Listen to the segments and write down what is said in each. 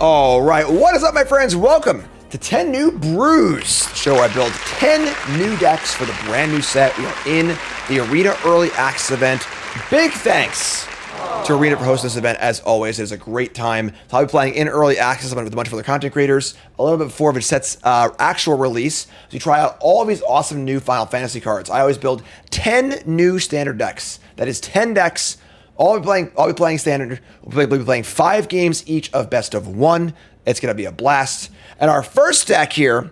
All right, what is up, my friends? Welcome to 10 New Brews, the show where I build 10 new decks for the brand new set. We are in the Arena Early Access event. Big thanks to Arena for hosting this event. As always, it is a great time. So I'll be playing in Early Access with a bunch of other content creators a little bit before the set's actual release. So you try out all of these awesome new Final Fantasy cards. I always build 10 new standard decks. That is 10 decks. I'll be playing standard. We'll be playing 5 games each of best of 1. It's going to be a blast. And our first deck here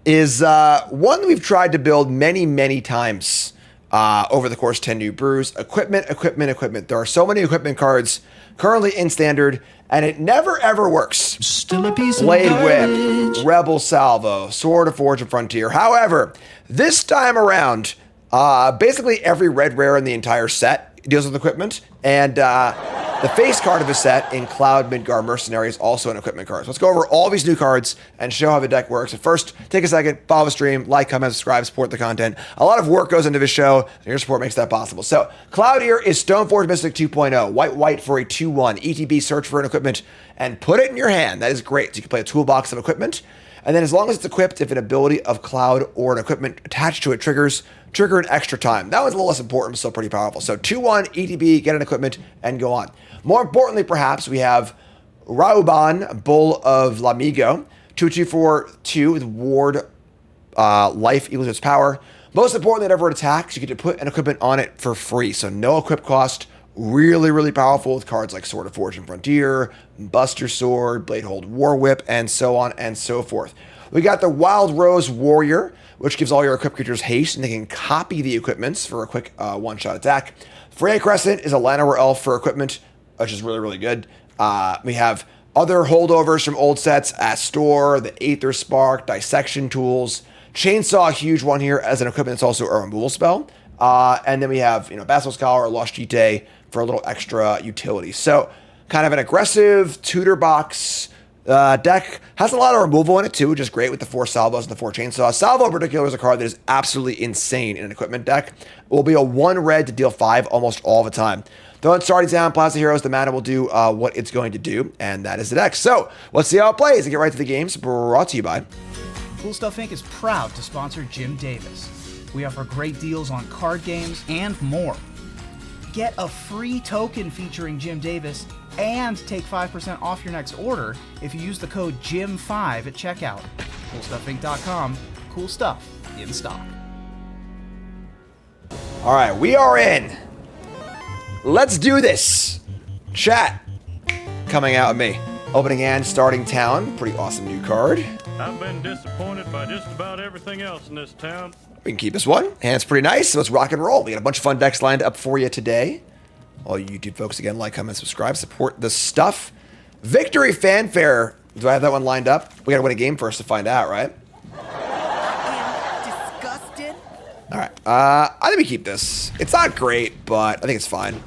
is one we've tried to build many times over the course of 10 New Brews. Equipment. There are so many equipment cards currently in standard, and it never ever works. Still a piece of Blade garbage. Whip, Rebel Salvo, Sword of Fortune Frontier. However, this time around, basically every red rare in the entire set deals with equipment, and the face card of the set in Cloud Midgar Mercenary is also an equipment card. So let's go over all these new cards and show how the deck works. But first, take a second, follow the stream, like, comment, subscribe, support the content. A lot of work goes into this show, and your support makes that possible. So Cloud here is Stoneforge Mystic 2.0, white for a 2/1, ETB, search for an equipment, and put it in your hand. That is great. So you can play a toolbox of equipment, and then as long as it's equipped, if an ability of Cloud or an equipment attached to it trigger an extra time. That one's a little less important, but still pretty powerful. So 2/1, ETB, get an equipment, and go on. More importantly, perhaps, we have Rauban, Bull of Lamigo, 2/2/4/2 with Ward, Life equals its power. Most importantly, whenever it attacks, you get to put an equipment on it for free. So no equip cost. Really powerful with cards like Sword of Fortune Frontier, Buster Sword, Bladehold War Whip, and so on and so forth. We got the Wild Rose Warrior, which gives all your equipped creatures haste, and they can copy the equipments for a quick one-shot attack. Freya Crescent is a Llanowar Elf for equipment, which is really good. We have other holdovers from old sets, Astor, the Aether Spark, Dissection Tools, Chainsaw, a huge one here as an equipment. It's also a removal spell. And then we have, Basilisk Collar, Lost Jite for a little extra utility. So kind of an aggressive Tudor box deck. Has a lot of removal in it too, which is great with the 4 salvos and the 4 chainsaws. Salvo in particular is a card that is absolutely insane in an equipment deck. It will be a 1 red to deal 5 almost all the time. Throwing starting down Plaza Heroes, the mana will do what it's going to do, and that is the deck. So let's see how it plays and get right to the games. Brought to you by Cool Stuff Inc. is proud to sponsor Jim Davis. We offer great deals on card games and more. Get a free token featuring Jim Davis and take 5% off your next order if you use the code JIM5 at checkout. CoolStuffInc.com. Cool stuff in stock. All right, we are in. Let's do this. Chat. Coming out of me. Opening hand, starting town. Pretty awesome new card. I've been disappointed by just about everything else in this town. We can keep this one. Hand's pretty nice, so let's rock and roll. We got a bunch of fun decks lined up for you today. All you YouTube folks, again, like, comment, subscribe, support the stuff. Victory Fanfare. Do I have that one lined up? We gotta win a game first to find out, right? I am disgusted. All right. I think we keep this. It's not great, but I think it's fine.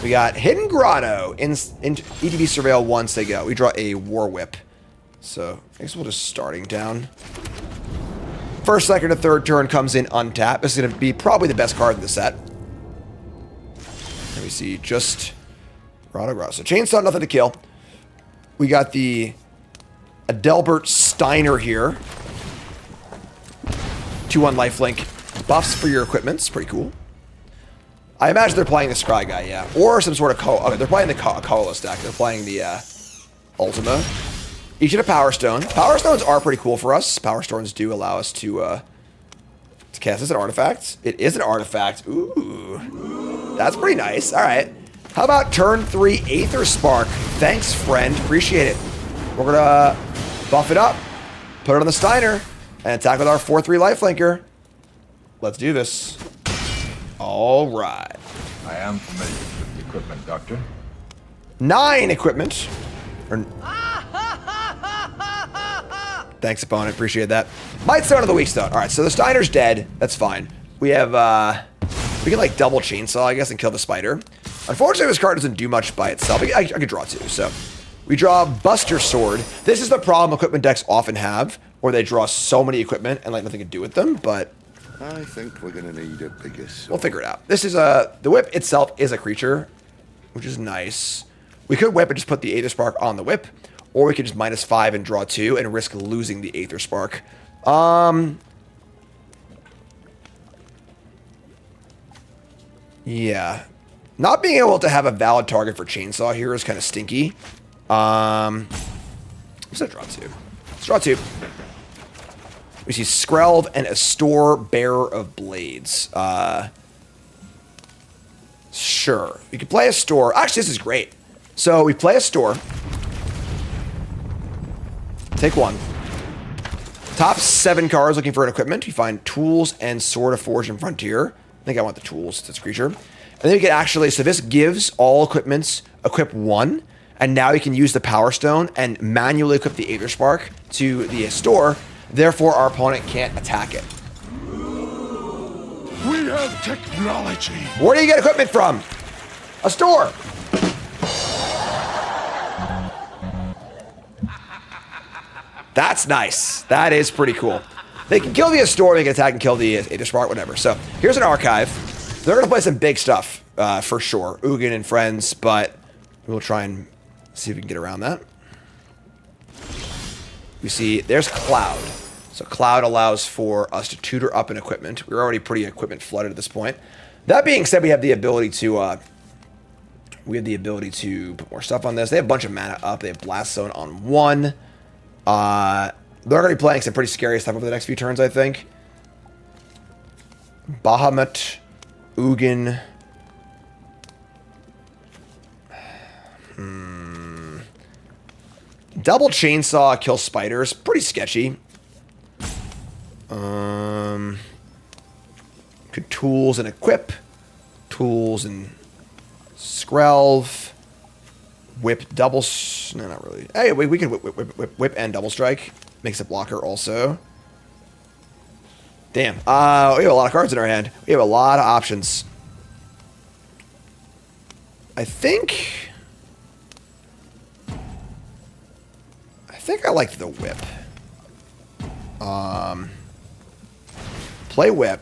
We got Hidden Grotto in ETB Surveil once they go. We draw a War Whip. So I guess we'll just starting down. First, second, and third turn comes in untapped. This is going to be probably the best card in the set. Let me see. Just Grotto. So Chainsaw, nothing to kill. We got the Adelbert Steiner here. 2/1 lifelink. Buffs for your equipments. Pretty cool. I imagine they're playing the Scry guy, yeah. Or some sort of... Okay, they're playing the colorless deck. They're playing the Ultima. Each get a Power Stone. Power Stones are pretty cool for us. Power Stones do allow us to cast as an artifact. It is an artifact. Ooh. That's pretty nice. All right. How about turn 3 Aether Spark? Thanks, friend. Appreciate it. We're going to buff it up, put it on the Steiner, and attack with our 4/3 lifelinker. Let's do this. All right. I am familiar with the equipment, Doctor. 9 equipment. Thanks, opponent. Appreciate that. Might Stone of the Weak Stone. All right, so the Steiner's dead. That's fine. We have, we can, like, double Chainsaw, I guess, and kill the Spider. Unfortunately, this card doesn't do much by itself. I could draw 2, so. We draw Buster Sword. This is the problem equipment decks often have, where they draw so many equipment and, like, nothing to do with them, but... I think we're gonna need a bigger sword. We'll figure it out. This is the whip itself is a creature, which is nice. We could whip and just put the Aether Spark on the whip, or we could just -5 and draw 2 and risk losing the Aether Spark. Yeah. Not being able to have a valid target for Chainsaw here is kind of stinky. Let's draw 2. Let's draw 2. We see Skrelv and a Store Bearer of Blades. Sure. We can play a Store. Actually, this is great. So we play a Store. Take 1. Top 7 cards looking for an equipment. You find Tools and Sword of Forge and Frontier. I think I want the Tools to this creature. And then you can actually, so this gives all equipments equip 1. And now you can use the Power Stone and manually equip the Aether Spark to the Store. Therefore, our opponent can't attack it. We have technology. Where do you get equipment from? A store. That's nice. That is pretty cool. They can kill the store, they can attack and kill the Aether Spark, whatever. So here's an archive. They're going to play some big stuff for sure. Ugin and friends, but we'll try and see if we can get around that. We see there's Cloud. So Cloud allows for us to tutor up an equipment. We're already pretty equipment flooded at this point. That being said, we have the ability to put more stuff on this. They have a bunch of mana up. They have Blast Zone on 1. They're going to be playing some pretty scary stuff over the next few turns, I think. Bahamut, Ugin. Double Chainsaw, kill spiders. Pretty sketchy. Could Tools and equip. Tools and Skrelv. Whip double. No, not really. Hey, we can whip and double strike. Makes a blocker also. Damn. We have a lot of cards in our hand. We have a lot of options. I think I like the whip. Play whip.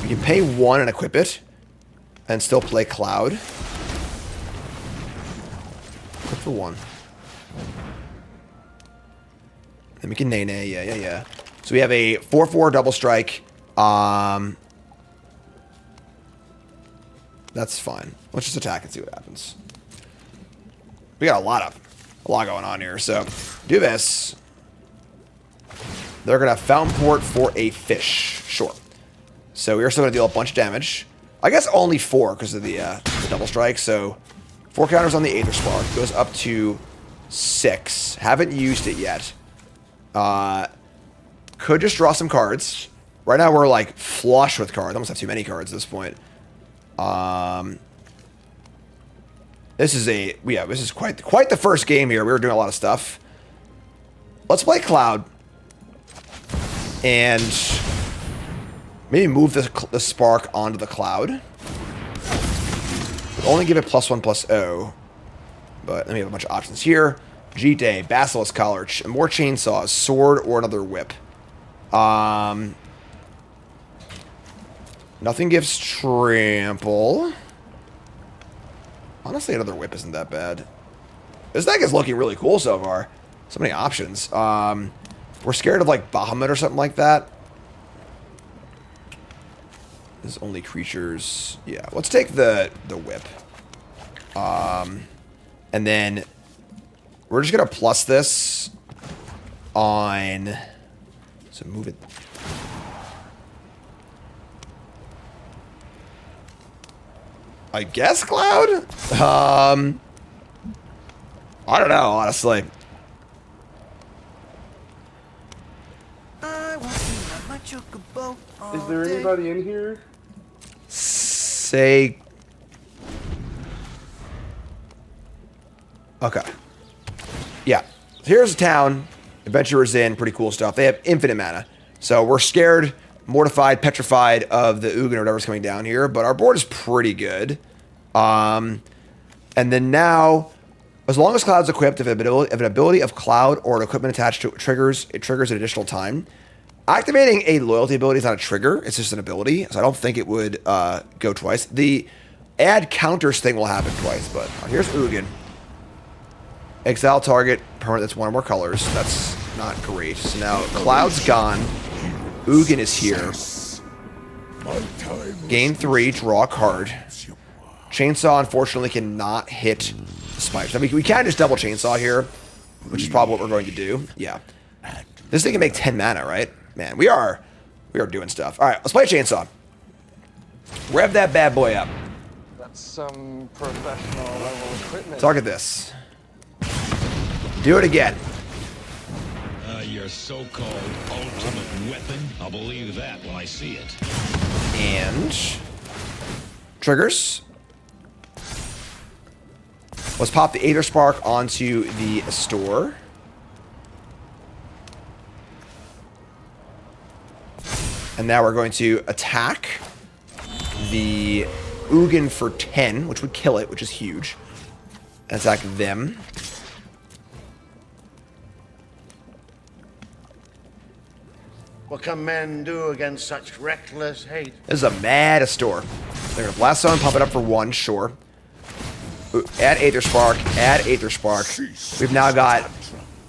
You can pay 1 and equip it, and still play Cloud. Equip for 1. Then we can nay. Yeah. So we have a 4/4 double strike. That's fine. Let's just attack and see what happens. We got a lot going on here. So do this. They're gonna Fountain Port for a fish. Sure. So we're still gonna deal a bunch of damage. I guess only 4 because of the double strike. So 4 counters on the Aether Spark. Goes up to 6. Haven't used it yet. Could just draw some cards. Right now we're like flush with cards. Almost have too many cards at this point. This is quite the first game here. We were doing a lot of stuff. Let's play Cloud. And maybe move the Spark onto the Cloud. We'll only give it +1/+0. But then we have a bunch of options here. Jite, Basilisk Collar, more Chainsaws, Sword, or another Whip. Nothing gives Trample. Honestly, another Whip isn't that bad. This deck is looking really cool so far. So many options. We're scared of like Bahamut or something like that. This is only creatures. Yeah, let's take the Whip. And then we're just gonna plus this on. So move it. I guess Cloud? I don't know, honestly. Is there anybody in here? Say... Okay. Yeah. Here's a town. Adventurers in. Pretty cool stuff. They have infinite mana. So we're scared, mortified, petrified of the Ugin or whatever's coming down here. But our board is pretty good. And then now, as long as Cloud's equipped, if an ability of Cloud or an equipment attached to it triggers an additional time. Activating a loyalty ability is not a trigger. It's just an ability. So I don't think it would go twice. The add counters thing will happen twice, but here's Ugin. Exile target permanent that's one or more colors. That's not great. So now Cloud's gone. Ugin is here. Gain 3, draw a card. Chainsaw unfortunately cannot hit the spikes. I mean, we can just double chainsaw here, which is probably what we're going to do. Yeah. This thing can make 10 mana, right? Man, we are doing stuff. All right, let's play chainsaw. Rev that bad boy up. That's some professional level equipment. Target this. Do it again. Your so-called ultimate weapon? I'll believe that when I see it. And triggers. Let's pop the Aether Spark onto the store. And now we're going to attack the Ugin for 10, which would kill it, which is huge. And attack them. What can men do against such reckless hate? This is a mad store. They're gonna blast zone, pump it up for 1, sure. Add Aether Spark, add Aether Spark. We've now got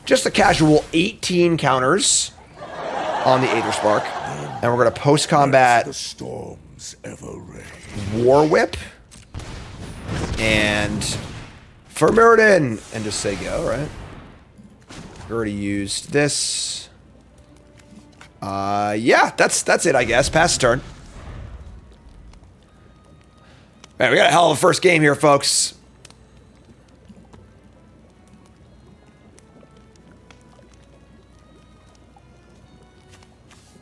just a casual 18 counters on the Aether Spark. And we're gonna post-combat The storms ever rain. War Whip. And for Muradin. And just say go, right? We already used this. Yeah, that's it, I guess. Pass the turn. Man, we got a hell of a first game here, folks.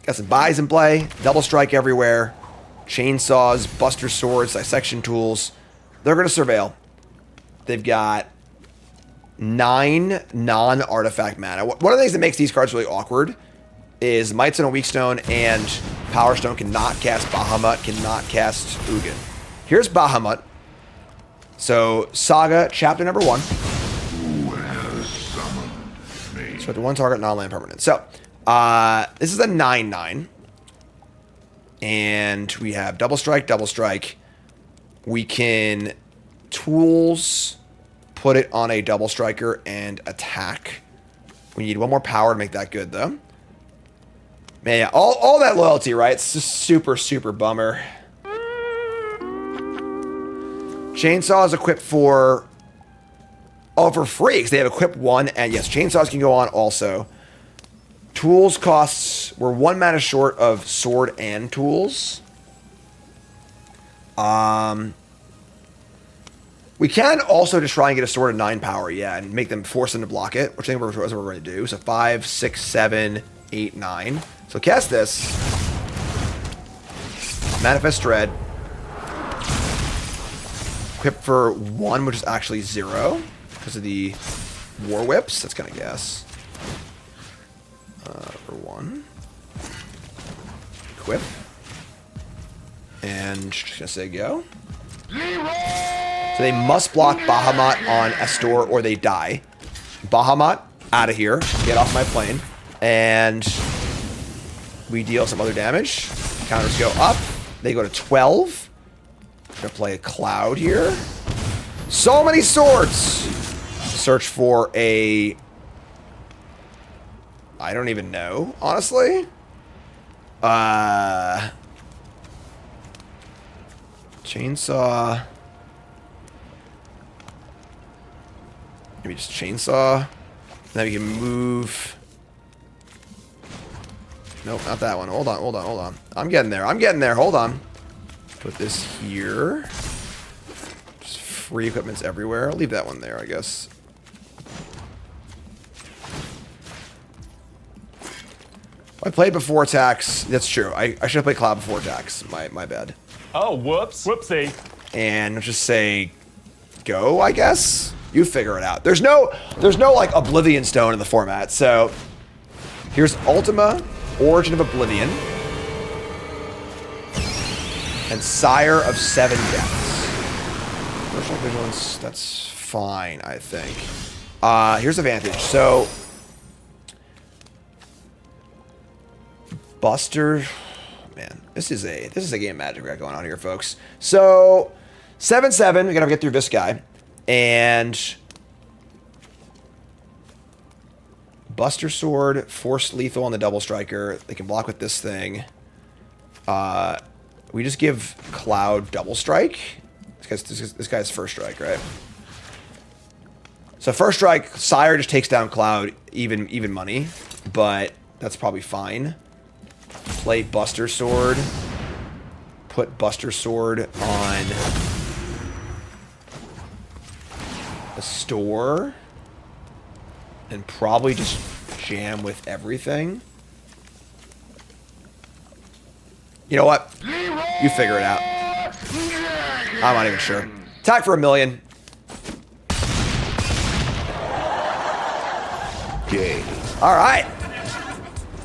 Got some buys in play. Double strike everywhere. Chainsaws, buster swords, dissection tools. They're going to surveil. They've got 9 non-artifact mana. One of the things that makes these cards really awkward is Might Stone and Weak Stone and Power Stone cannot cast Bahamut, cannot cast Ugin. Here's Bahamut. So, Saga, chapter number 1. So, the one target non-land permanent. So, this is a 9/9. And we have double strike, double strike. We can tools, put it on a double striker, and attack. We need one more power to make that good, though. Man, yeah, all that loyalty, right? It's just super, super bummer. Chainsaw is equipped for... Oh, for free, because they have equipped 1. And yes, chainsaws can go on also. Tools costs... We're 1 mana short of sword and tools. We can also just try and get a sword of 9 power, yeah, and make them force them to block it, which I think that's what we're going to do. So 5, 6, 7, 8, 9. So cast this. Manifest Dread. Equip for 1, which is actually 0 because of the War Whips. That's going to guess. For 1. Equip. And just going to say go. So they must block Bahamut on Astor or they die. Bahamut, out of here. Get off my plane. And we deal some other damage. Counters go up. They go to 12. I'm going to play a Cloud here. So many swords! Search for a... I don't even know, honestly. Chainsaw. Maybe just chainsaw. Then we can move. Nope, not that one. Hold on, hold on, hold on. I'm getting there. I'm getting there. Hold on. Put this here. Just free equipments everywhere. I'll leave that one there, I guess. I played before attacks. That's true. I should have played Cloud before attacks. My bad. Oh, whoops. Whoopsie. And let's just say go, I guess. You figure it out. There's no like Oblivion Stone in the format. So here's Ultima, Origin of Oblivion. And Sire of 7 Deaths. Personal Vigilance, that's fine, I think. Here's Advantage. So Buster, man, this is a game of Magic we got going on here, folks. So 7/7. We gotta get through this guy. And Buster Sword, Force Lethal on the Double Striker. They can block with this thing. We just give Cloud Double Strike. This guy's first strike, right? So first strike, Sire just takes down Cloud, even money, but that's probably fine. Play Buster Sword. Put Buster Sword on the store. And probably just jam with everything. You know what? You figure it out. I'm not even sure. Attack for $1 million. Game. All right.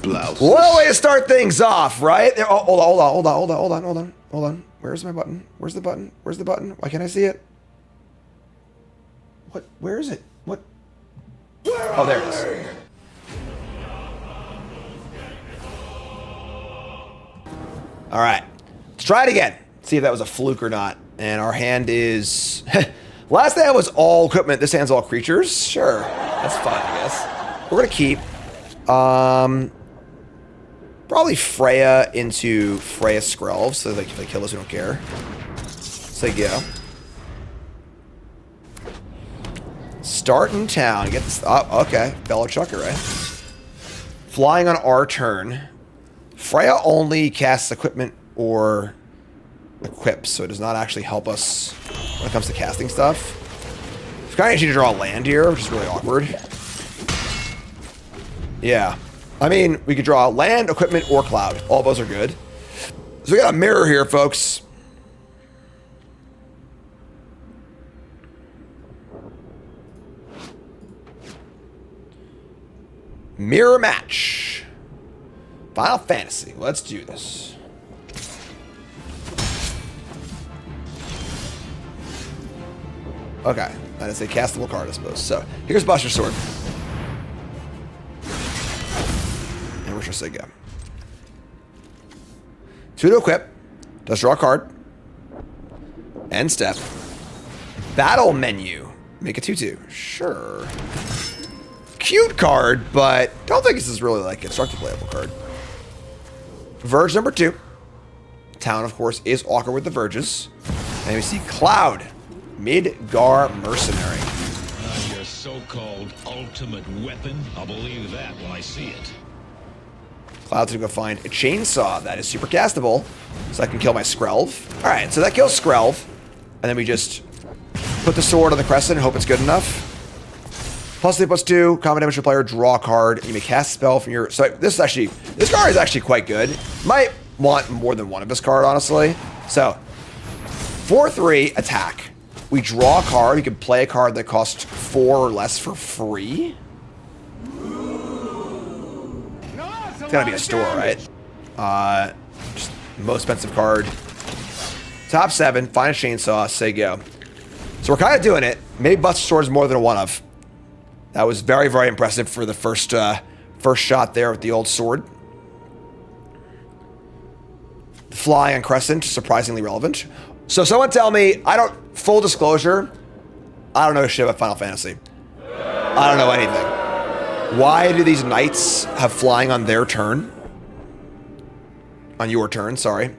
Blouses. What a way to start things off, right? Oh, hold on. Where's my button? Where's the button? Where's the button? Why can't I see it? What? Where is it? What? Oh, there it is. All right. Let's try it again. See if that was a fluke or not. And our hand is... Last hand was all equipment. This hand's all creatures. Sure. That's fine, I guess. We're going to keep... probably Freya into Freya Skrelv. So like, if they kill us, we don't care. So go. Start in town. Get this... Oh, okay. Bellow Chucker, right? Flying on our turn. Freya only casts equipment or equips, so it does not actually help us when it comes to casting stuff. We kind of need to draw a land here, which is really awkward. Yeah. I mean, we could draw land, equipment, or cloud. All of those are good. So we got a mirror here, folks. Mirror match. Final Fantasy. Let's do this. Okay. That is a castable card, I suppose. So, here's Buster Sword. And where's your say go? 2 to equip. Does draw a card. End step. Battle menu. Make a 2/2. Sure. Cute card, but don't think this is really like a constructed playable card. Verge number 2. Town, of course, is awkward with the Verges. And we see Cloud, Midgar Mercenary. Your so-called ultimate weapon. I'll believe that when I see it. Cloud's gonna go find a chainsaw that is super castable, so I can kill my Skrelv. All right, so that kills Skrelv, and then we just put the sword on the crescent and hope it's good enough. +3, +2, common damage to player, draw a card. You may cast a spell from your... So this card is actually quite good. Might want more than one of this card, honestly. So, 4/3, attack. We draw a card. We can play a card that costs 4 or less for free. It's gotta be a store, right? Just most expensive card. Top 7, find a chainsaw, say go. So we're kind of doing it. Maybe Buster Sword is more than a 1 of. That was very, very impressive for the first shot there with the old sword. The fly on Crescent, surprisingly relevant. So someone tell me, full disclosure, I don't know shit about Final Fantasy. I don't know anything. Why do these knights have flying on their turn? On your turn, sorry.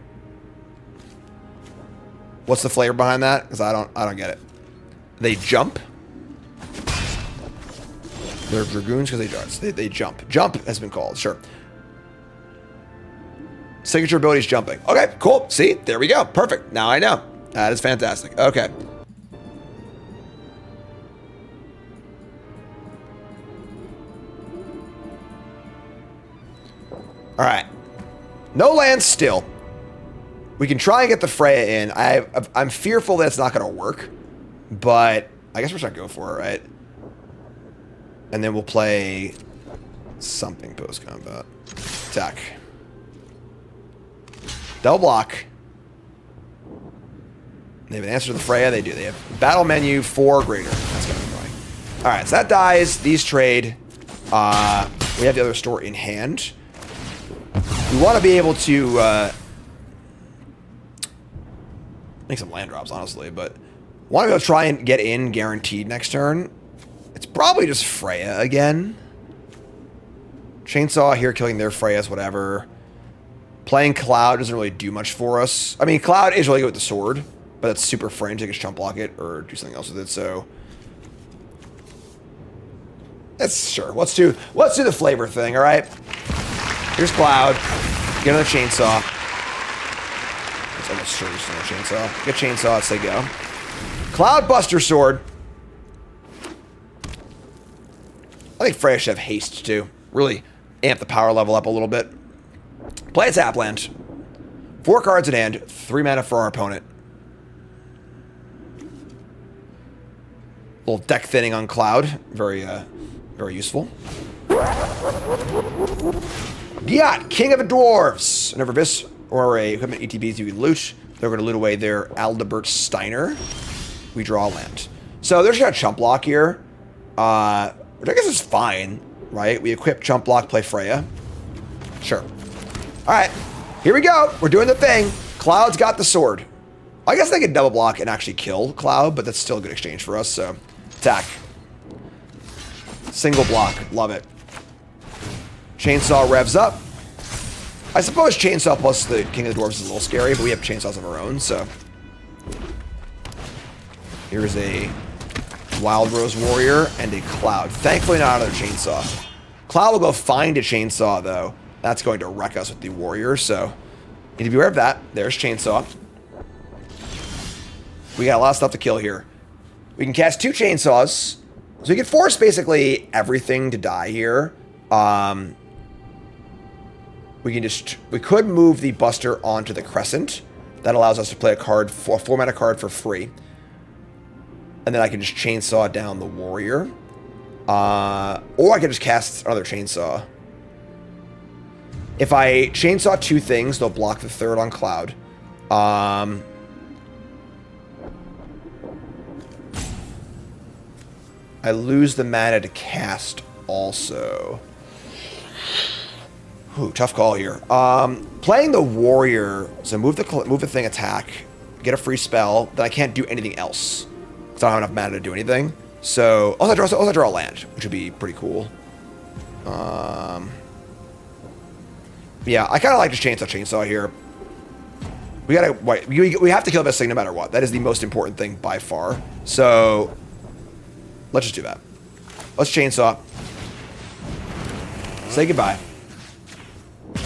What's the flavor behind that? Because I don't get it. They jump. They're dragoons because they jump. Jump has been called, sure. Signature ability is jumping. Okay, cool. See, there we go. Perfect. Now I know. That is fantastic. Okay. All right. No land still. We can try and get the Freya in. I'm fearful that it's not going to work, but I guess we're just going to go for it, right? And then we'll play something post-combat. Attack. Double block. They have an answer to the Freya. They do. They have battle menu 4 greater. That's going to be annoying. All right, so that dies. These trade. We have the other store in hand. We want to be able to Make some land drops, honestly, but want to go try and get in guaranteed next turn. It's probably just Freya again. Chainsaw here killing their Freyas, whatever. Playing Cloud doesn't really do much for us. I mean, Cloud is really good with the sword, but it's super framed, so you can chump block it or do something else with it, so... Let's, sure, let's do the flavor thing, alright? Here's Cloud. Get another Chainsaw. It's almost sure just another Chainsaw. Get Chainsaw, let's say go. Cloud Buster Sword. I think Freya should have haste, too. Really amp the power level up a little bit. Play a tap land. 4 cards in hand. 3 mana for our opponent. Little deck thinning on Cloud. Very useful. Got King of the Dwarves. Whenever this or a equipment ETBs you can loot, they're going to loot away their Aldebert Steiner. We draw a land. So there's got a chump block here. Which I guess is fine, right? We equip chump block, play Freya. Sure. Alright. Here we go. We're doing the thing. Cloud's got the sword. I guess they could double block and actually kill Cloud, but that's still a good exchange for us, so attack. Single block. Love it. Chainsaw revs up. I suppose Chainsaw plus the King of the Dwarves is a little scary, but we have Chainsaws of our own, so. Here's a Wild Rose Warrior and a Cloud. Thankfully not another Chainsaw. Cloud will go find a Chainsaw, though. That's going to wreck us with the Warrior, so need to be aware of that. There's Chainsaw. We got a lot of stuff to kill here. We can cast 2 Chainsaws. So we can force basically everything to die here. We could move the Buster onto the Crescent. That allows us to play a 4-mana card for free. And then I can just Chainsaw down the Warrior. Or I can just cast another Chainsaw. If I Chainsaw 2 things, they'll block the 3rd on Cloud. I lose the mana to cast also. Ooh, tough call here. Playing the Warrior, so move the thing, attack, get a free spell, then I can't do anything else. Because I don't have enough mana to do anything. So, also I draw a land, which would be pretty cool. Yeah, I kind of like to Chainsaw here. We gotta, we have to kill this thing no matter what. That is the most important thing by far. So, let's just do that. Let's Chainsaw. Say goodbye. I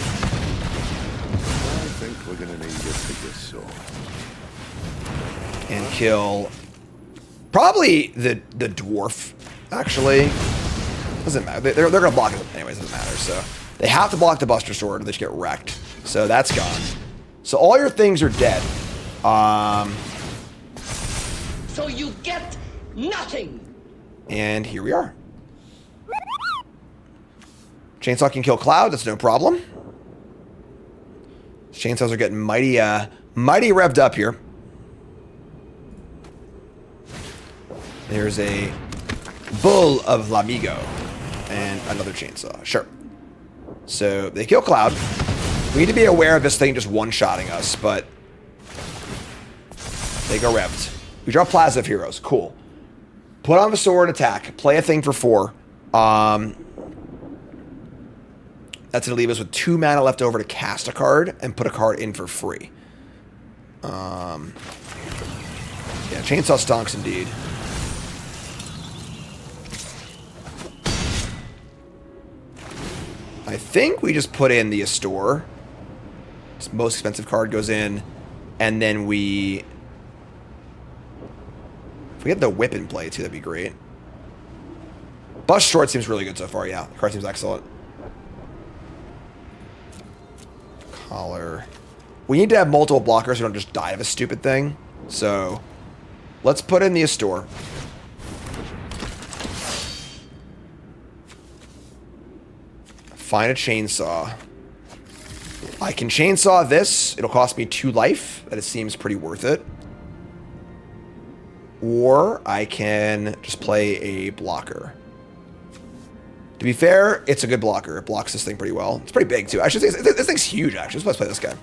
think we're gonna need a bigger sword. And kill probably the dwarf, actually. Doesn't matter. They're gonna block it anyways, doesn't matter. So they have to block the Buster Sword or they just get wrecked. So that's gone. So all your things are dead. So you get nothing. And here we are. Chainsaw can kill Cloud, that's no problem. Chainsaws are getting mighty revved up here. There's a Bull of Lamigo and another Chainsaw. Sure. So they kill Cloud. We need to be aware of this thing just one-shotting us, but they go revved. We draw Plaza of Heroes. Cool. Put on the sword, attack. Play a thing for 4. That's going to leave us with 2 mana left over to cast a card and put a card in for free. Yeah, Chainsaw stonks indeed. I think we just put in the Astor. This most expensive card goes in, and then if we get the whip in play too, that'd be great. Bust Short seems really good so far, yeah. The card seems excellent. Collar. We need to have multiple blockers so we don't just die of a stupid thing. So, let's put in the Astor. Find a Chainsaw. I can Chainsaw this. It'll cost me 2 life. That it seems pretty worth it. Or I can just play a blocker. To be fair, it's a good blocker. It blocks this thing pretty well. It's pretty big, too. Actually, this thing's huge, actually. Let's play this guy.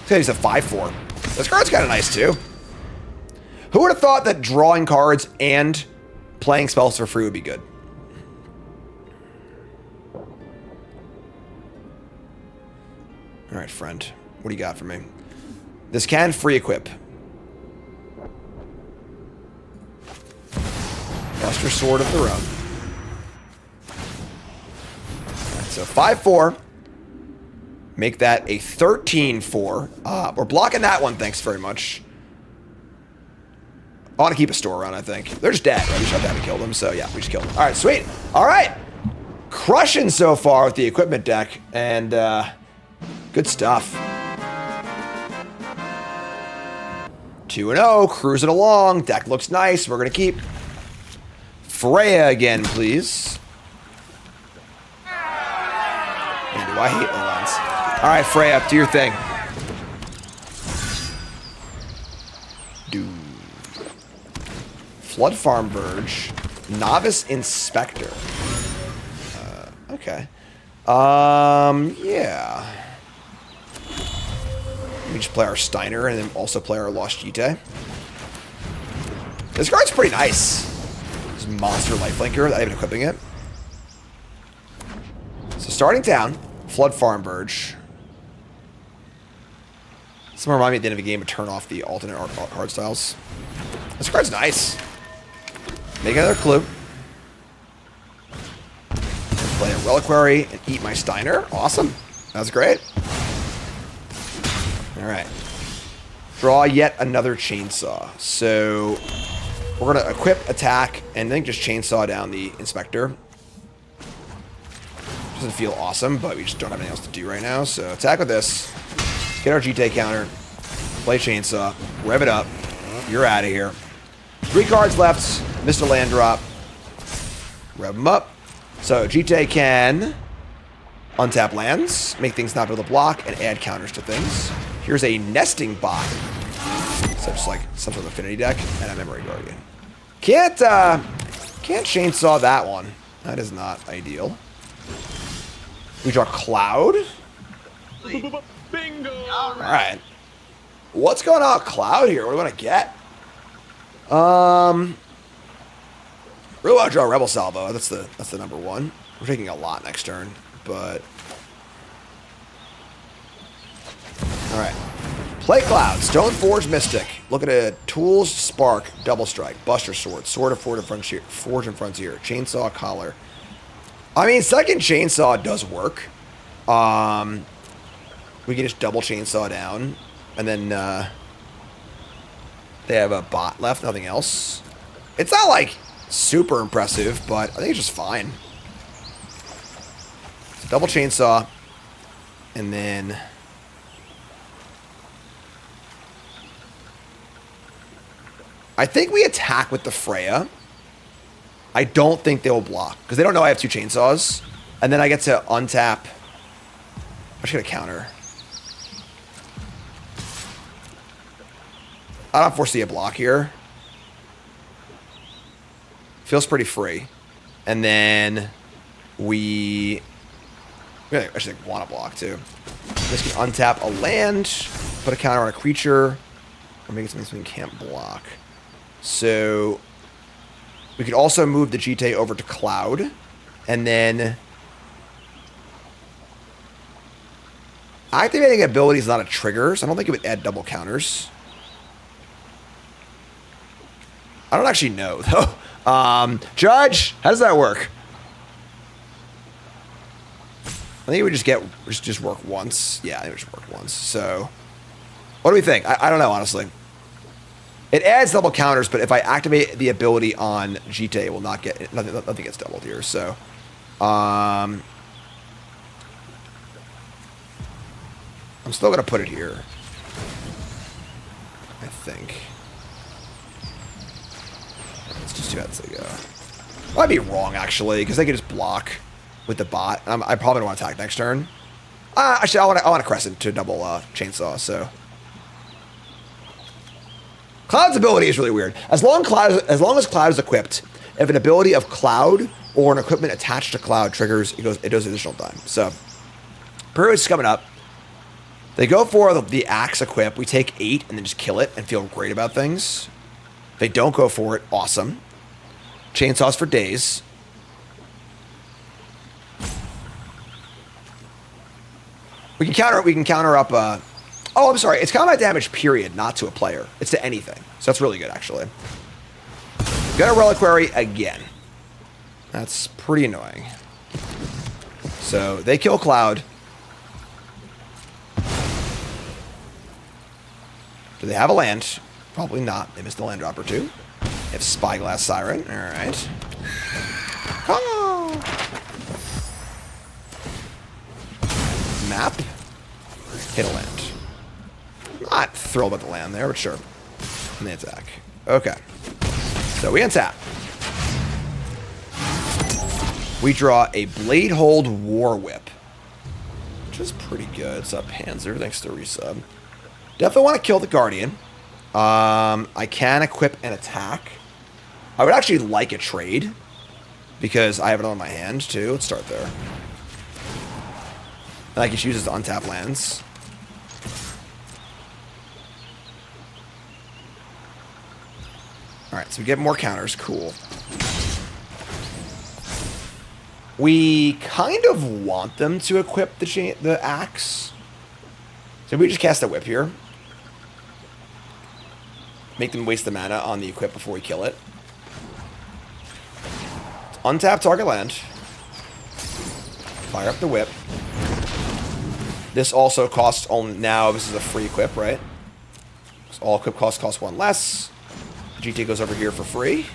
This guy's a 5/4. This card's kind of nice too. Who would have thought that drawing cards and playing spells for free would be good? All right, friend. What do you got for me? This can free equip. Buster Sword of the Road. Right, so 5-4. Make that a 13-4. We're blocking that one, thanks very much. I want to keep a store around, I think. They're just dead, right? We shot down and killed them, so yeah, we just killed them. All right, sweet. All right. Crushing so far with the equipment deck, and good stuff. 2-0, cruising along. Deck looks nice. We're going to keep Freya again, please. Man, do I hate Leylands. All right, Freya, do your thing. Flood Farm Verge. Novice Inspector. Okay. Yeah. We just play our Steiner and then also play our Lost Jite. This card's pretty nice. This monster lifelinker that I've been equipping it. So starting down, Flood Farm Verge. Someone remind me at the end of the game to turn off the alternate card styles. This card's nice. Make another clue. Play a Reliquary and eat my Steiner. Awesome. That's great. Alright. Draw yet another Chainsaw. So we're going to equip, attack, and then just Chainsaw down the Inspector. Doesn't feel awesome, but we just don't have anything else to do right now. So attack with this. Get our Jite counter. Play Chainsaw. Rev it up. You're out of here. 3 cards left. Missed a land drop. Rev them up. So Jite can untap lands, make things not be able to block, and add counters to things. Here's a nesting bot. So just like some sort of affinity deck, and a memory guardian. Can't chainsaw that one. That is not ideal. We draw Cloud. Bingo! Alright. What's going on with Cloud here? What do we want to get? Really want to draw Rebel Salvo. That's the number one. We're taking a lot next turn, but all right. Play Cloud, Stoneforge Mystic. Look at it. Tools, Spark, Double Strike, Buster Sword, Sword of Forge and Frontier, Chainsaw Collar. I mean, second Chainsaw does work. We can just double Chainsaw down, and then they have a bot left, nothing else. It's not like super impressive, but I think it's just fine. So double Chainsaw, and then I think we attack with the Freya. I don't think they will block, because they don't know I have 2 Chainsaws. And then I get to untap. I should get a counter. I don't foresee a block here. Feels pretty free. And then we actually want to block too. This can untap a land, put a counter on a creature, or make it something we can't block. So we could also move the Jite over to Cloud, and then activating ability is not a trigger, so I don't think it would add double counters. I don't actually know, though. Judge, how does that work? I think it would just work once. Yeah, I think it would just work once. So, what do we think? I don't know, honestly. It adds double counters, but if I activate the ability on Jite, it will not get nothing gets doubled here. So, I'm still gonna put it here. I think. Let's just do that as they go. Well, I'd be wrong, actually, because they could just block with the bot. I probably don't want to attack next turn. Actually, I want a Crescent to double Chainsaw, so. Cloud's ability is really weird. As long as Cloud is equipped, if an ability of Cloud or an equipment attached to Cloud triggers, it does additional time. So, Peru is coming up. They go for the axe equip. We take 8 and then just kill it and feel great about things. If they don't go for it, awesome. Chainsaws for days. We can counter up. Oh, I'm sorry. It's combat damage, period, not to a player. It's to anything. So that's really good, actually. Got a reliquary again. That's pretty annoying. So they kill Cloud. Do they have a land? Probably not. They missed the land drop or two. They have Spyglass Siren. All right. Oh. Map. Hit a land. Not thrilled about the land there, but sure. And they attack. Okay. So we untap. We draw a Bladehold War Whip, which is pretty good. It's up Panzer, thanks to resub. Definitely want to kill the Guardian. I can equip an attack. I would actually like a trade, because I have it on my hand, too. Let's start there. And I can use this to untap lands. Alright, so we get more counters. Cool. We kind of want them to equip the axe. So we just cast a whip here. Make them waste the mana on the equip before we kill it. Untap target land. Fire up the whip. This also costs only... Now this is a free equip, right? So all equip costs cost 1 less. GT goes over here for free.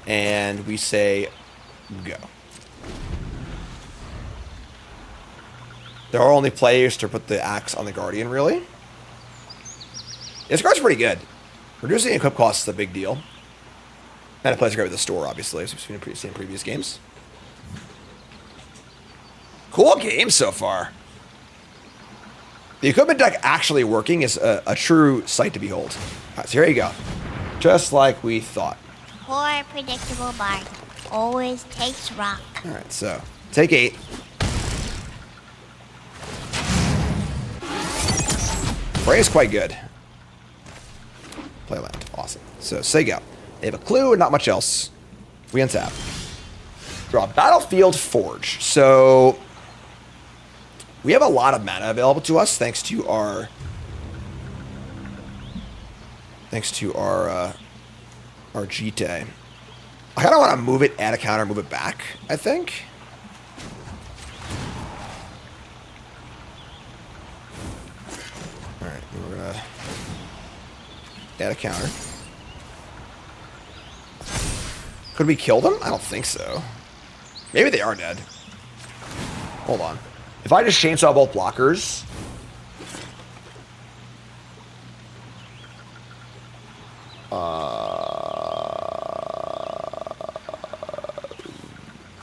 And we say go. There are only players to put the axe on the Guardian, really. This card's pretty good. Reducing equip costs is a big deal. And it plays great with the store, obviously, as we've seen in previous games. Cool game so far. The equipment deck actually working is a true sight to behold. All right, so here you go. Just like we thought. Poor predictable Bard always takes rock. All right, so take 8. Fray is quite good. Play land. Awesome. So, say go. They have a clue and not much else. We untap. Draw Battlefield Forge. So, we have a lot of mana available to us thanks to our GT. I kind of want to move it, add a counter, move it back, I think. Alright, we're going to add a counter. Could we kill them? I don't think so. Maybe they are dead. Hold on. If I just chainsaw both blockers...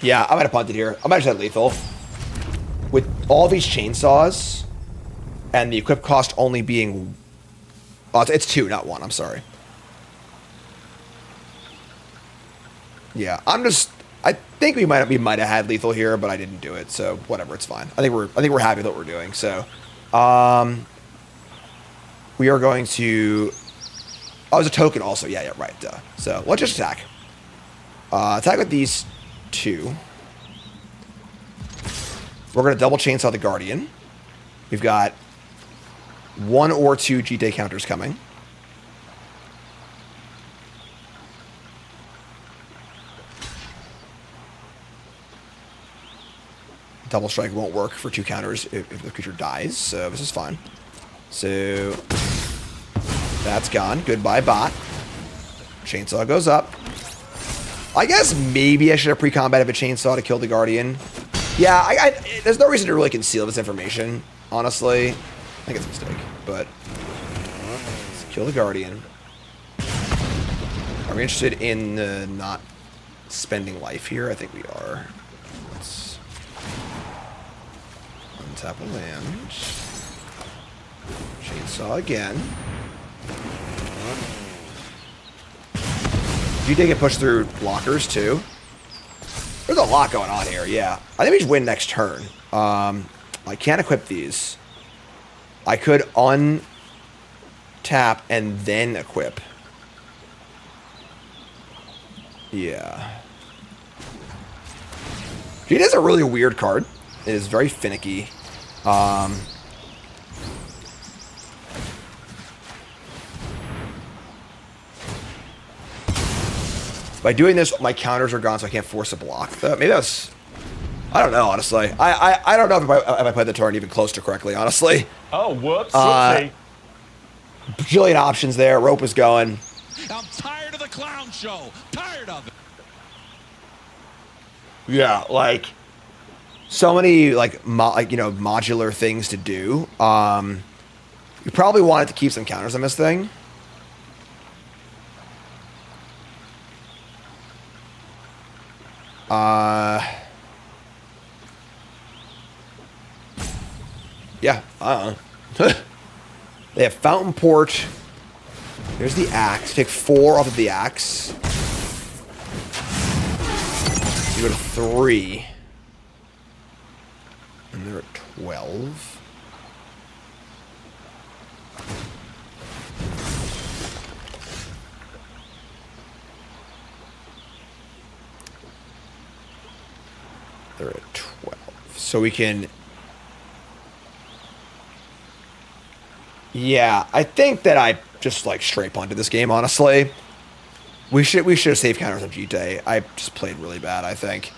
yeah, I might have punted here. I might have just had lethal. With all these chainsaws, and the equip cost only being... Oh, it's 2, not 1. I'm sorry. Yeah, I think we might have had lethal here, but I didn't do it, so whatever, it's fine. I think we're happy with what we're doing. So, we are going to... Oh, it's a token also. Yeah, right. Duh. So let's just attack. Attack with these 2. We're going to double chainsaw the Guardian. We've got 1 or 2 GT counters coming. Double strike won't work for 2 counters if the creature dies, so this is fine. So that's gone. Goodbye, bot. Chainsaw goes up. I guess maybe I should have pre-combated a chainsaw to kill the Guardian. Yeah, there's no reason to really conceal this information, honestly. I think it's a mistake, but let's kill the Guardian. Are we interested in not spending life here? I think we are. Let's untap a land. Chainsaw again. You did get pushed through blockers too. There's a lot going on here, yeah. I think we should win next turn. I can't equip these. I could untap and then equip. Yeah. It is a really weird card. It is very finicky. By doing this, my counters are gone, so I can't force a block. Maybe that's... I don't know, honestly. I don't know if I played the turn even close to correctly, honestly. Oh, whoops. Whoopsie. Bajillion options there. Rope is going. I'm tired of the clown show. Tired of it. Yeah, like... So many, like, modular things to do. You probably wanted to keep some counters on this thing. Yeah, I don't know. They have Fountain Port. There's the axe. Take 4 off of the axe. You go to 3. And they're at 12. They're at 12. So we can... Yeah, I think that I just, like, straight punted this game, honestly. We should have saved counters on GTA. I just played really bad, I think.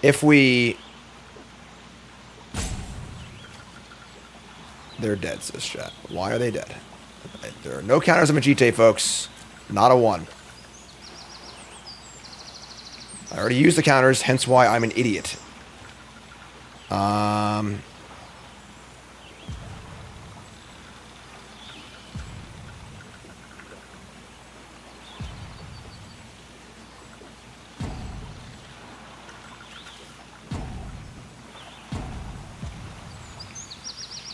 If we... They're dead, sis chat. Why are they dead? There are no counters on GTA, folks. Not a 1. I already used the counters, hence why I'm an idiot. I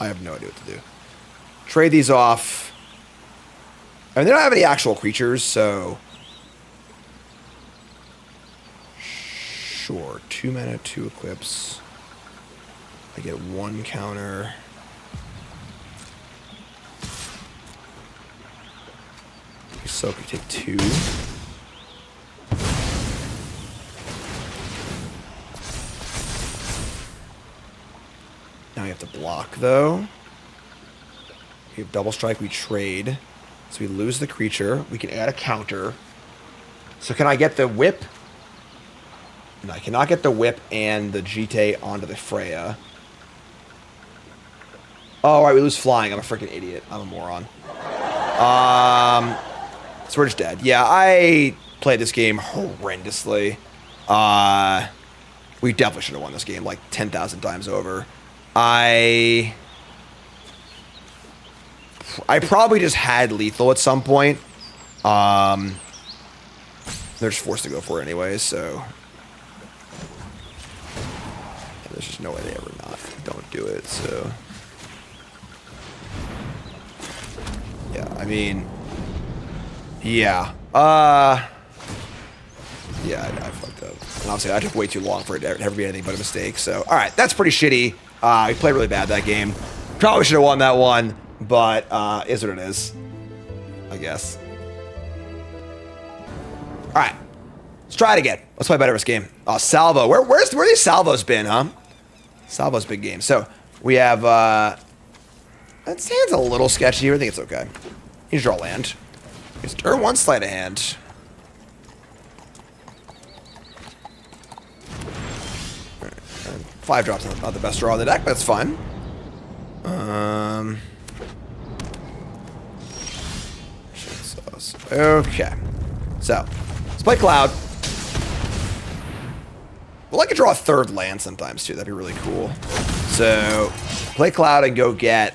have no idea what to do. Trade these off. I mean, they don't have any actual creatures, so... Sure. 2 mana, 2 equips. I get 1 counter. So I could take 2. Now we have to block, though. We have double strike, we trade. So we lose the creature. We can add a counter. So can I get the whip? No, I cannot get the whip and the GTA onto the Freya. Oh, right, we lose flying. I'm a freaking idiot. I'm a moron. So we're just dead. Yeah, I played this game horrendously. We definitely should have won this game like 10,000 times over. I probably just had lethal at some point. They're just forced to go for it anyways, so... There's just no way they ever don't do it, so... Yeah, I mean... Yeah. Yeah, I fucked up. And obviously, I took way too long for it to ever be anything but a mistake, so... Alright, that's pretty shitty. We played really bad that game. Probably should have won that one, but is what it is. I guess. Alright. Let's try it again. Let's play better this game. Salvo. Where these salvos been, huh? Salvo's big game. So, we have, that hand's a little sketchy. I think it's okay. You just draw land. Just turn 1 sleight of hand. Right. 5 drops not the best draw on the deck, but that's fine. Okay. So, let's play Cloud. Well, I could draw a 3rd land sometimes, too. That'd be really cool. So, play Cloud and go get...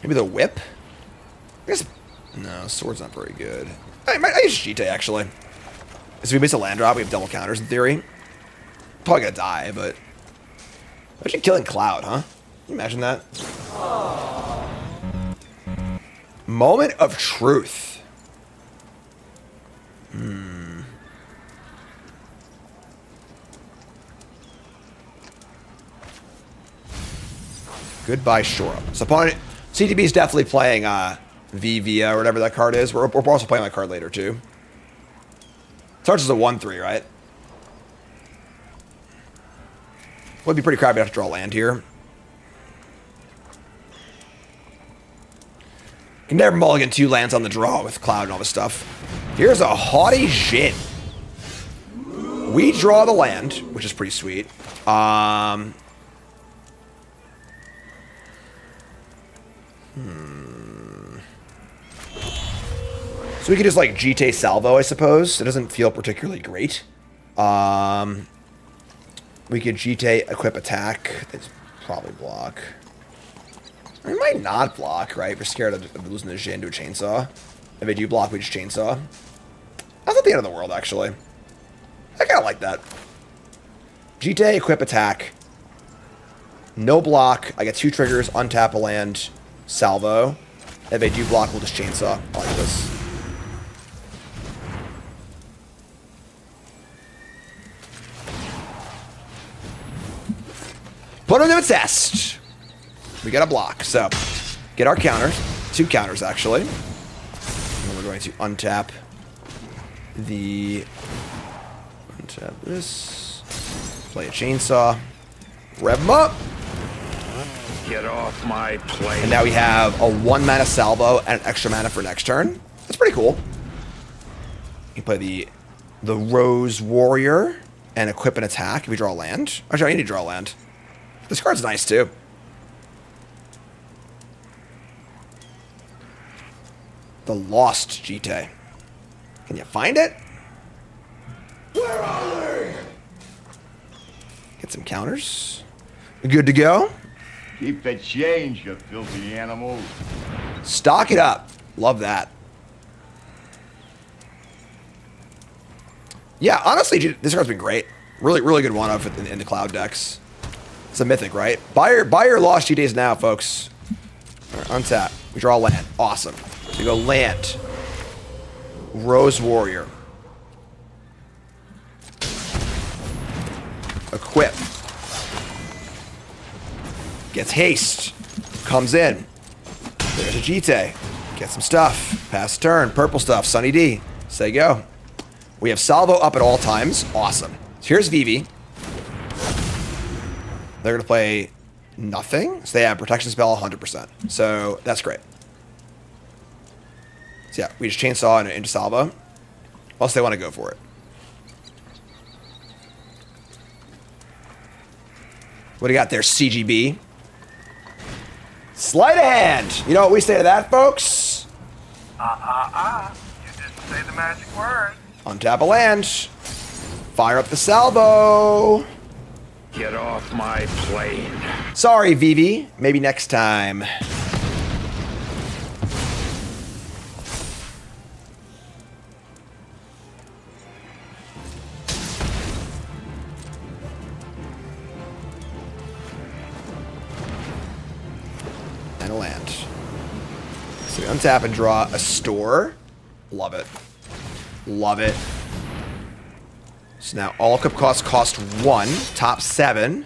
Maybe the Whip? I guess... No, Sword's not very good. I use GTA, actually. So if we miss a land drop, we have double counters, in theory. Probably gonna die, but... Imagine killing Cloud, huh? Can you imagine that? Moment of truth. Goodbye, Shore Up. So opponent CTB is definitely playing Vivi or whatever that card is. We're also playing that card later too. Starts as a 1/3, right? Would be pretty crappy to have to draw land here. Can never mulligan 2 lands on the draw with Cloud and all this stuff. Here's a haughty Jin. We draw the land, which is pretty sweet. So we could just like GT Salvo, I suppose. It doesn't feel particularly great. We could GT Equip Attack. That's probably block. We might not block, right? We're scared of losing the Jin to a Chainsaw. If they do block, we just Chainsaw. That's not the end of the world, actually. I kind of like that. GT Equip Attack. No block. I get 2 triggers, untap a land, salvo. If they do block, we'll just Chainsaw. I like this. Put him to a test. We got a block, so get our counters. 2 counters, actually. And we're going to untap this. Play a Chainsaw. Rev him up. Get off my plate. And now we have a 1 mana salvo and an extra mana for next turn. That's pretty cool. You play the Rose Warrior and equip an attack if we draw a land. Actually, I need to draw a land. This card's nice, too. The Lost GT. Can you find it? Where are they? Get some counters. We good to go? Keep the change, you filthy animal. Stock it up. Love that. Yeah, honestly, this card's been great. Really, really good one-up in the Cloud decks. It's a mythic, right? Buy your Lost GTs now, folks. All right, untap. We draw land. Awesome. We go land. Rose Warrior. Equip. Gets haste. Comes in. There's a GT. Get some stuff. Pass turn. Purple stuff. Sunny D. Say go. We have Salvo up at all times. Awesome. So here's Vivi. They're going to play nothing. So they have protection spell 100%. So that's great. So yeah, we just Chainsaw into Salvo. Unless they want to go for it. What do you got there, CGB? Sleight of hand. You know what we say to that, folks? You didn't say the magic word. Untap a land. Fire up the salvo. Get off my plane. Sorry, Vivi. Maybe next time. And a land. So we untap and draw a store. Love it. Love it. So now all equip costs cost 1. Top 7.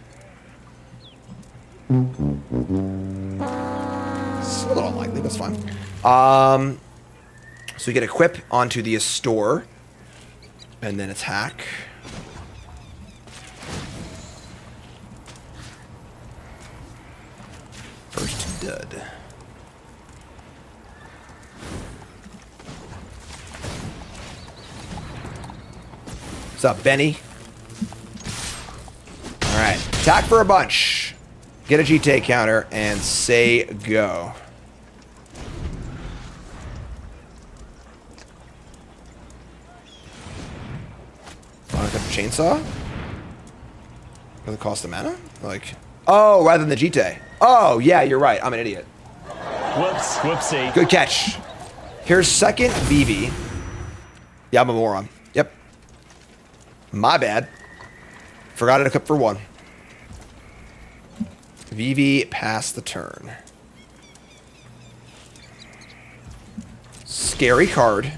It's a little unlikely, but it's fine. So we get equip onto the store. And then attack. First dud. What's up, Benny? Alright. Attack for a bunch. Get a GT counter and say go. Want to cut the Chainsaw? Does it cost the mana? Like, oh, rather than the GT. Oh, yeah, you're right. I'm an idiot. Whoops, whoopsie. Good catch. Here's second Vivi. Yeah, I'm a moron. Yep. My bad. Forgot to equip for 1. Vivi passed the turn. Scary card.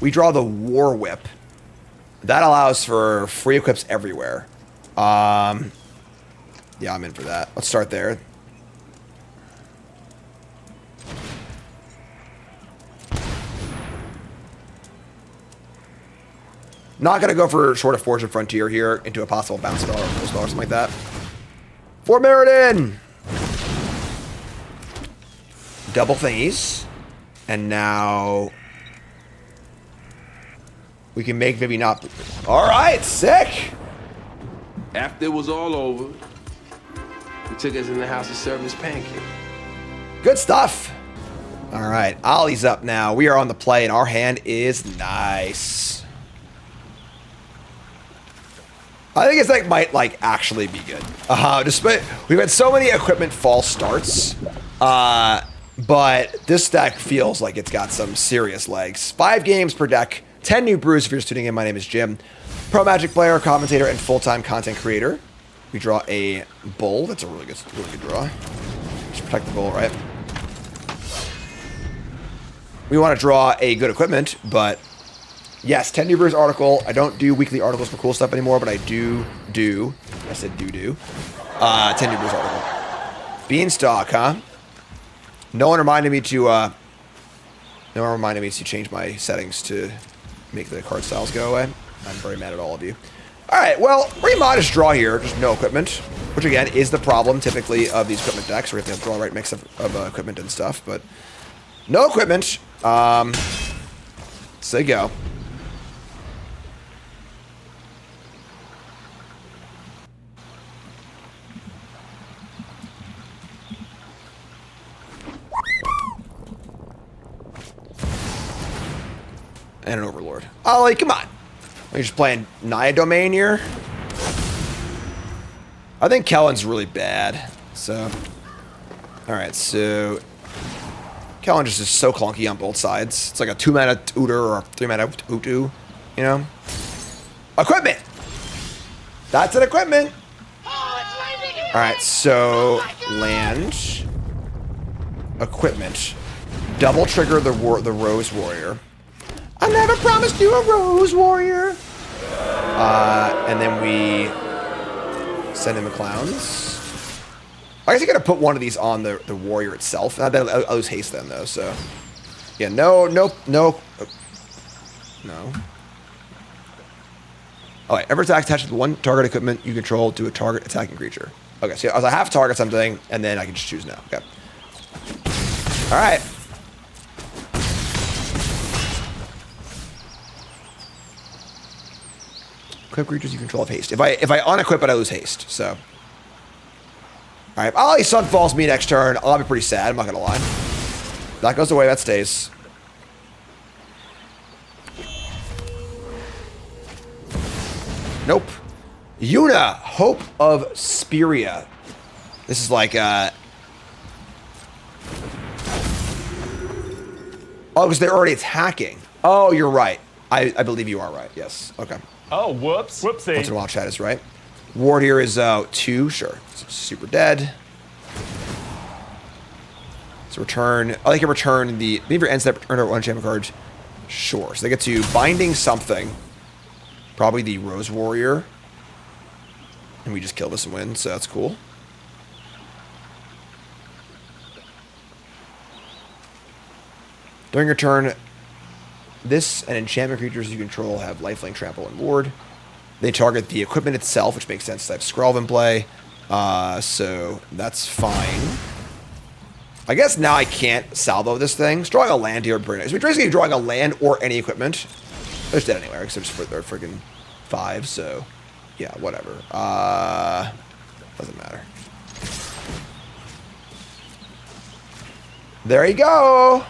We draw the War Whip. That allows for free equips everywhere. Yeah, I'm in for that. Let's start there. Not going to go for Sword of Fortune Frontier here into a possible bounce spell or full spell or something like that. For Meriden! Double thingies. And now... we can make Vivi not... Alright, sick! After it was all over, we took us in the house to serve his pancake. Good stuff! Alright, Ollie's up now. We are on the play and our hand is nice. I think his deck might, like, actually be good. Despite we've had so many equipment false starts, but this deck feels like it's got some serious legs. 5 games per deck, 10 new brews. If you're just tuning in, my name is Jim. Pro Magic player, commentator, and full-time content creator. We draw a bull. That's a really good draw. Just protect the bull, right? We want to draw a good equipment, but... yes, 10 New Brews article. I don't do weekly articles for cool stuff anymore, but I do. I said do. 10 New Brews article. Beanstalk, huh? No one reminded me to change my settings to make the card styles go away. I'm very mad at all of you. All right, well, pretty modest draw here. Just no equipment, which again is the problem typically of these equipment decks. We have to draw the right mix of equipment and stuff, but no equipment. So go. And an Overlord. Ollie, come on. Are you just playing Naya Domain here? I think Kellen's really bad. So, alright, so... Kellen just is so clunky on both sides. It's like a 2-mana tutor or a 3-mana Utu, you know? Equipment! That's an equipment! Alright, so... land. Equipment. Double trigger the Rose Warrior. I never promised you a Rose Warrior. And then we send in the clowns. I guess you gotta put one of these on the warrior itself. Not that I'll lose haste then though, so. Yeah, no. Alright, every attack attached to one target equipment you control to a target attacking creature. Okay, so I have to target something, and then I can just choose now. Okay. Alright. Equip creatures you control have haste. If I unequip it, I lose haste. So, all right. Ollie Sun falls me next turn. I'll be pretty sad. I'm not gonna lie. That goes away. That stays. Nope. Yuna, Hope of Speria. This is like oh, because they're already attacking. Oh, you're right. I believe you are right. Yes. Okay. Oh, whoops. Whoopsie. Once in a while, chat is right. Ward here is 2. Sure. It's super dead. So return. I like to return the. Leave your end step, return one enchantment card. Sure. So they get to binding something. Probably the Rose Warrior. And we just kill this and win, so that's cool. During your turn, this and enchantment creatures you control have lifelink, trample, and ward. They target the equipment itself, which makes sense. I have Skrelv in play, so that's fine. I guess now I can't salvo this thing. Just drawing a land here would be pretty nice. We're basically drawing a land or any equipment. They're just dead anyway, except for they're freaking 5, so yeah, whatever. Doesn't matter. There you go.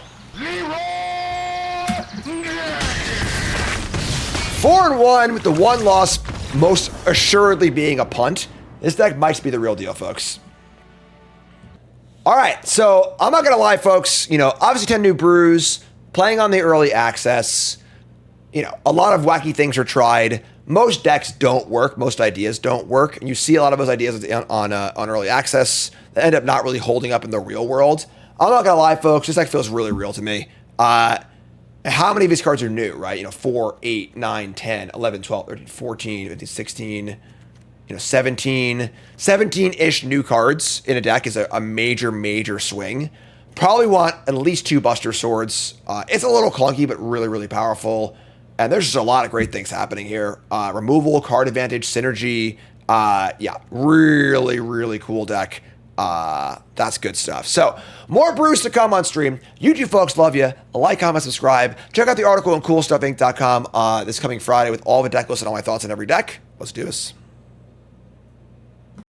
4-1 with the one loss most assuredly being a punt. This deck might be the real deal, folks. All right, so I'm not gonna lie, folks. You know, obviously 10 New Brews, playing on the early access. You know, a lot of wacky things are tried. Most decks don't work. Most ideas don't work, and you see a lot of those ideas on early access that end up not really holding up in the real world. I'm not gonna lie, folks. This deck feels really real to me. And And how many of these cards are new, right? You know, 4, 8, 9, 10, 11, 12, 13, 14, 15, 16, you know, 17-ish new cards in a deck is a major, major swing. Probably want at least 2 Buster Swords. It's a little clunky, but really, really powerful. And there's just a lot of great things happening here. Removal, card advantage, synergy. Yeah, really, really cool deck. That's good stuff. So, more brews to come on stream. YouTube folks love you. Like, comment, subscribe. Check out the article on CoolStuffInc.com this coming Friday with all the deck lists and all my thoughts on every deck. Let's do this.